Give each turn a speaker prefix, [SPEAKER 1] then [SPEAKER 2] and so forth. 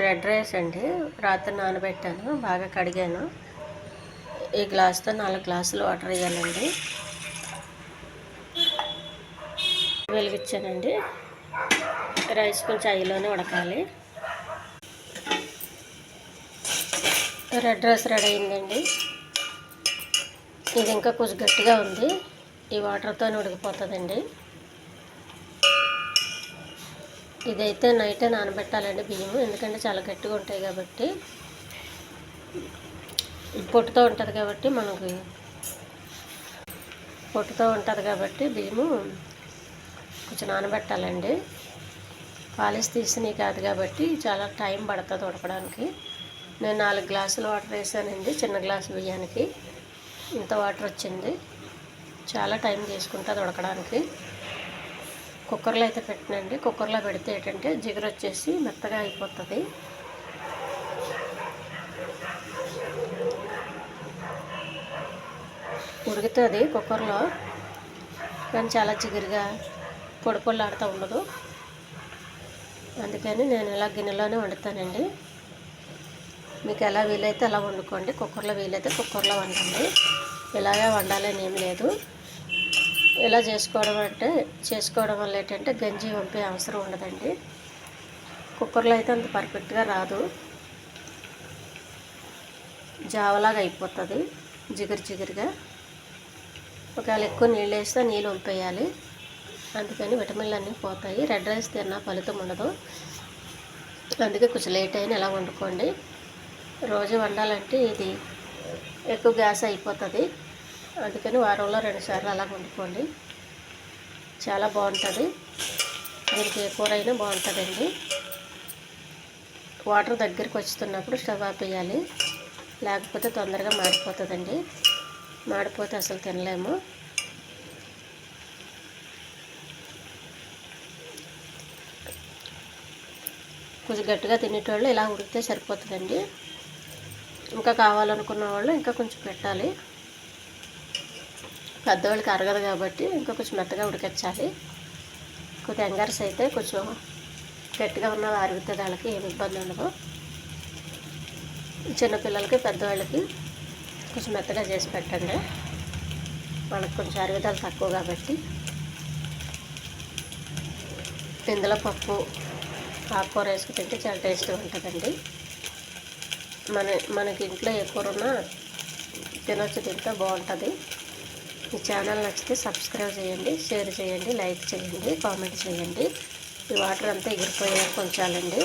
[SPEAKER 1] Red rice అండి. రాత్రి నానబెట్టాను, బాగా కడిగాను. ఈ గ్లాస్తో 4 గ్లాసులు వాటర్ వేయాలండి. వెలిగించానండి. రైస్ కొంచెం ఐలోనే ఉడకాలి. రెడ్ రైస్ రెడీ అయిందండి. ఇది ఇంకా కొంచెం గట్టిగా ఉంది. ఈ వాటర్తో ఉడికిపోతుందండి. ఇదైతే నైటే నానబెట్టాలండి బియ్యము, ఎందుకంటే చాలా గట్టిగా ఉంటాయి కాబట్టి. పొట్టుతో ఉంటుంది కాబట్టి బియ్యము కొంచెం నానబెట్టాలండి. పాలిష్ తీసినవి కాదు కాబట్టి చాలా టైం పడుతుంది ఉడకడానికి. నేను 4 గ్లాసులు వాటర్ వేసానండి. చిన్న గ్లాసు బియ్యానికి ఇంత వాటర్ వచ్చింది. చాలా టైం తీసుకుంటుంది ఉడకడానికి. కుక్కర్లో అయితే పెట్టినండి. కుక్కర్లో పెడితే ఏంటంటే జిగురు వచ్చేసి మెత్తగా అయిపోతుంది. ఉడుకుతుంది కుక్కర్లో, కానీ చాలా జిగురుగా పొడి పొల్లాడుతూ ఉండదు. అందుకని నేను ఇలా గిన్నెలోనే వండుతానండి. మీకు ఎలా వీలైతే అలా వండుకోండి. కుక్కర్లో వీలైతే కుక్కర్లో వండండి. ఇలాగే వండాలని ఏం లేదు. ఇలా చేసుకోవడం వల్ల ఏంటంటే గంజి వంపే అవసరం ఉండదండి. కుక్కర్లో అయితే అంత పర్ఫెక్ట్గా రాదు, జావలాగా అయిపోతుంది జిగురుగా. ఒకవేళ ఎక్కువ నీళ్ళు వేస్తే నీళ్ళు వంపేయాలి. అందుకని విటమిన్లు అన్నీ పోతాయి. రెడ్ రైస్ తిన్నా ఫలితం ఉండదు. అందుకే కొంచెం లేట్ అయినా ఎలా వండుకోండి. రోజు వండాలంటే ఇది ఎక్కువ గ్యాస్ అయిపోతుంది. అందుకని వారంలో 2 సార్లు అలా వండుకోండి. చాలా బాగుంటుంది. దీనికి ఏ కూర అయినా బాగుంటుందండి. వాటర్ దగ్గరికి వచ్చుతున్నప్పుడు స్టవ్ ఆపేయాలి, లేకపోతే తొందరగా మాడిపోతుందండి. మాడిపోతే అసలు తినలేము. కొంచెం గట్టిగా తినేటోళ్ళు ఇలా ఉడికితే సరిపోతుందండి. ఇంకా కావాలనుకున్న వాళ్ళు ఇంకా కొంచెం పెట్టాలి. పెద్దవాళ్ళకి అరగదు కాబట్టి ఇంకా కొంచెం మెత్తగా ఉడికించాలి. కొద్దిగా యంగర్స్ అయితే కొంచెం గట్టిగా ఉన్న అరుగుతుంది, వాళ్ళకి ఏమి ఇబ్బంది ఉండదు. చిన్నపిల్లలకి పెద్దవాళ్ళకి కొంచెం మెత్తగా చేసి పెట్టండి. వాళ్ళకి కొంచెం అరుగుదల తక్కువ కాబట్టి. ఇందులో పప్పు ఆకుకూర వేసుకు తింటే చాలా టేస్ట్గా ఉంటుందండి. మనకి ఇంట్లో ఏ కూర ఉన్నా తినొచ్చు, తింటే బాగుంటుంది. ఈ ఛానల్ నచ్చితే సబ్స్క్రైబ్ చేయండి, షేర్ చేయండి, లైక్ చేయండి, కామెంట్ చేయండి. ఈ వాటర్ అంతా ఎగిరిపోయాక కొంచాలండి.